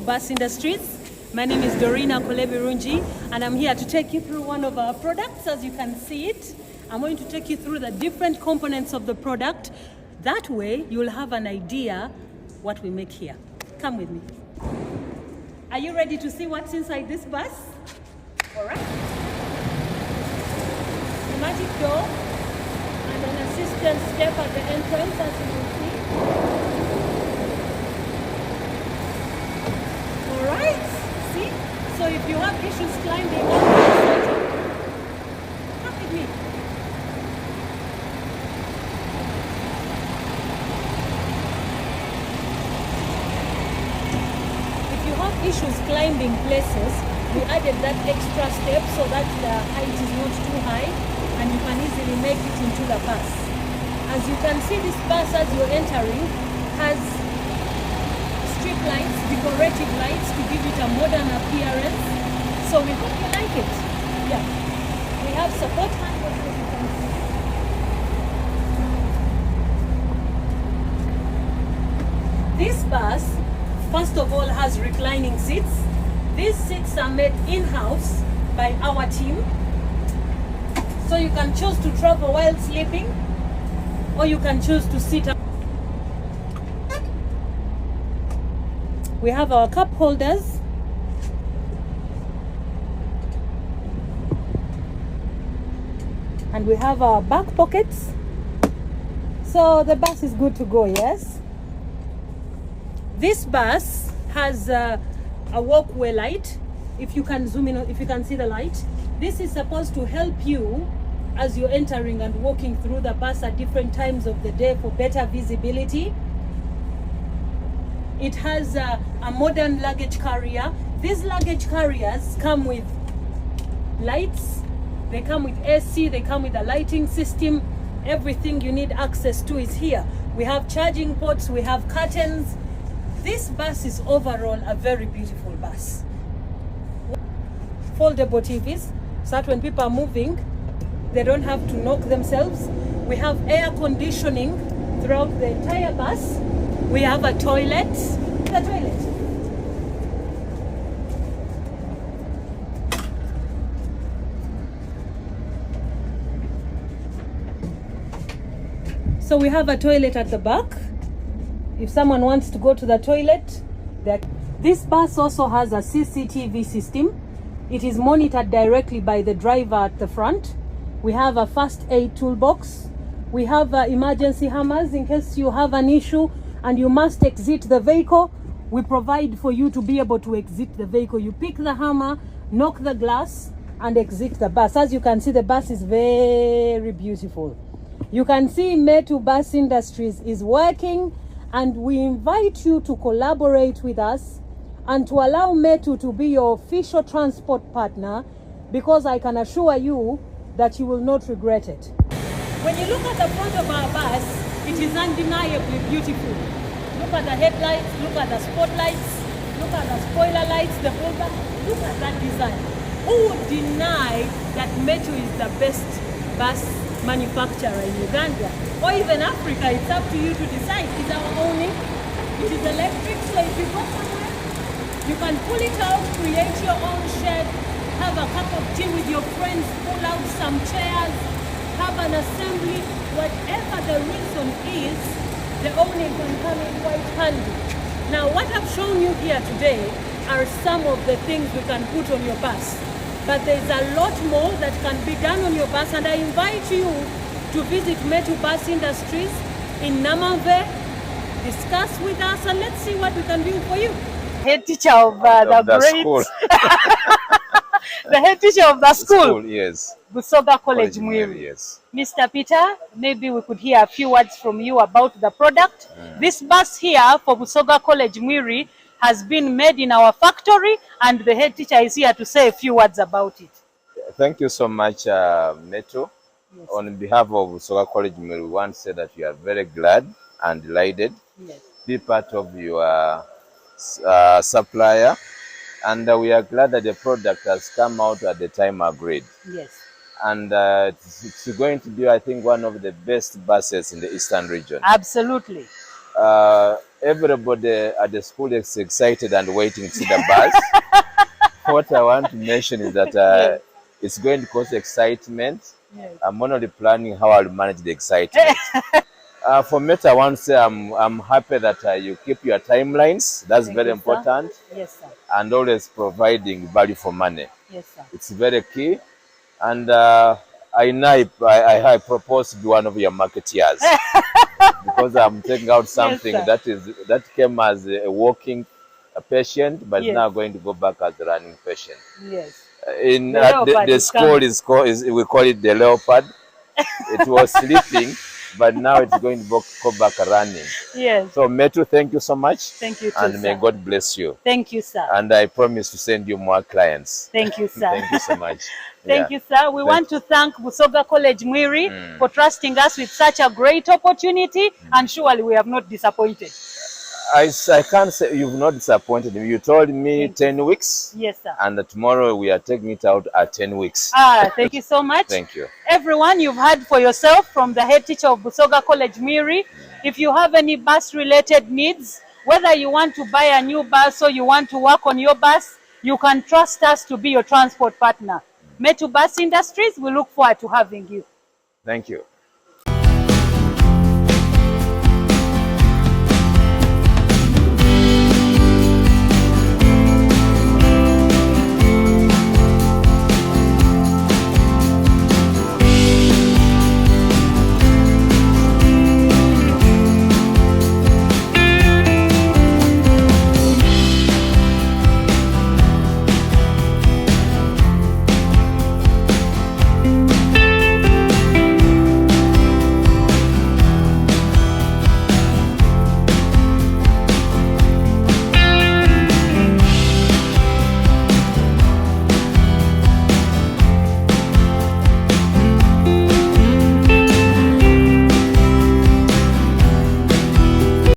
Bus Industries. My name is Dorina Kolebirunji, and I'm here to take you through one of our products. As you can see it, I'm going to take you through the different components of the product. That way, you'll have an idea what we make here. Come with me. Are you ready to see what's inside this bus? All right. Pneumatic door and an assistance step at the entrance, as you can see. All right. See? So if you have issues climbing, come with me. If you have issues climbing places, we added that extra step so that the height is not too high and you can easily make it into the bus. As you can see, this bus as you're entering has strip lights, decorative lights to give it a modern appearance. So we hope you like it. Yeah. We have support handles, as you can see. This bus, first of all, has reclining seats. These seats are made in-house by our team. So you can choose to travel while sleeping, or you can choose to sit up. We have our cup holders. And we have our back pockets. So the bus is good to go, yes? This bus has a walkway light. If you can zoom in, if you can see the light. This is supposed to help you as you're entering and walking through the bus at different times of the day for better visibility. It has a modern luggage carrier. These luggage carriers come with lights, they come with AC, they come with a lighting system. Everything you need access to is here. We have charging ports, we have curtains. This bus is overall a very beautiful bus. Foldable TVs, so that when people are moving, they don't have to knock themselves. We have air conditioning throughout the entire bus. We have a toilet. The toilet. So we have a toilet at the back. If someone wants to go to the toilet, this bus also has a CCTV system. It is monitored directly by the driver at the front. We have a first aid toolbox. We have emergency hammers in case you have an issue and you must exit the vehicle. We provide for you to be able to exit the vehicle. You pick the hammer, knock the glass, and exit the bus. As you can see, the bus is very beautiful. You can see Metu Bus Industries is working, and we invite you to collaborate with us and to allow Metu to be your official transport partner, because I can assure you that you will not regret it. When you look at the front of our bus, it is undeniably beautiful. Look at the headlights, look at the spotlights, look at the spoiler lights, the whole bus. Look at that design. Who would deny that Metu is the best bus manufacturer in Uganda or even Africa? It's up to you to decide. It's our owning. It is electric, so if you go somewhere, you can pull it out, create your own shed, have a cup of tea with your friends, pull out some chairs, have an assembly. Whatever the reason is, the owning can come in quite handy. Now, what I've shown you here today are some of the things we can put on your bus. But there's a lot more that can be done on your bus, and I invite you to visit Metu Bus Industries in Namave, discuss with us, and let's see what we can do for you. Head teacher of the great school. the head teacher of the school. Yes. Busoga College Mwiri. Yes. Mr. Peter, maybe we could hear a few words from you about the product. This bus here for Busoga College Mwiri has been made in our factory, and the head teacher is here to say a few words about it. Thank you so much, Metu. Yes. On behalf of Busoga College Mwiri, we want to say that we are very glad and delighted to be part of your supplier, and we are glad that the product has come out at the time agreed. Yes. And it's going to be, I think, one of the best buses in the Eastern region. Absolutely. everybody at the school is excited and waiting to see the bus. What I want to mention is that Yes. it's going to cause excitement. Yes. I'm only planning how I'll manage the excitement. For Meta, I want to say I'm happy that you keep your timelines. That's Thank very you, sir. important. Yes, sir. And always providing value for money. Yes, sir. It's very key. And I propose to be one of your marketeers because I'm taking out something sir. that came as a walking patient, but Yes. now going to go back as a running patient. Yes. In The leopard the is school coming. is we call it the leopard. It was sleeping, but now it's going to go back running. Yes. So Metu, thank you so much. Thank you too, And may sir. God bless you. Thank you, sir. And I promise to send you more clients. Thank you, sir. Thank you so much. Thank Yeah. you, sir. We want to thank Busoga College Mwiri for trusting us with such a great opportunity, and surely we have not disappointed. I can't say you've not disappointed me. You told me Thank you. 10 weeks. Yes, sir. And tomorrow we are taking it out at 10 weeks. Thank you so much. Thank you. Everyone, you've heard for yourself from the head teacher of Busoga College Mwiri. If you have any bus-related needs, whether you want to buy a new bus or you want to work on your bus, you can trust us to be your transport partner. Metu Bus Industries, we look forward to having you. Thank you.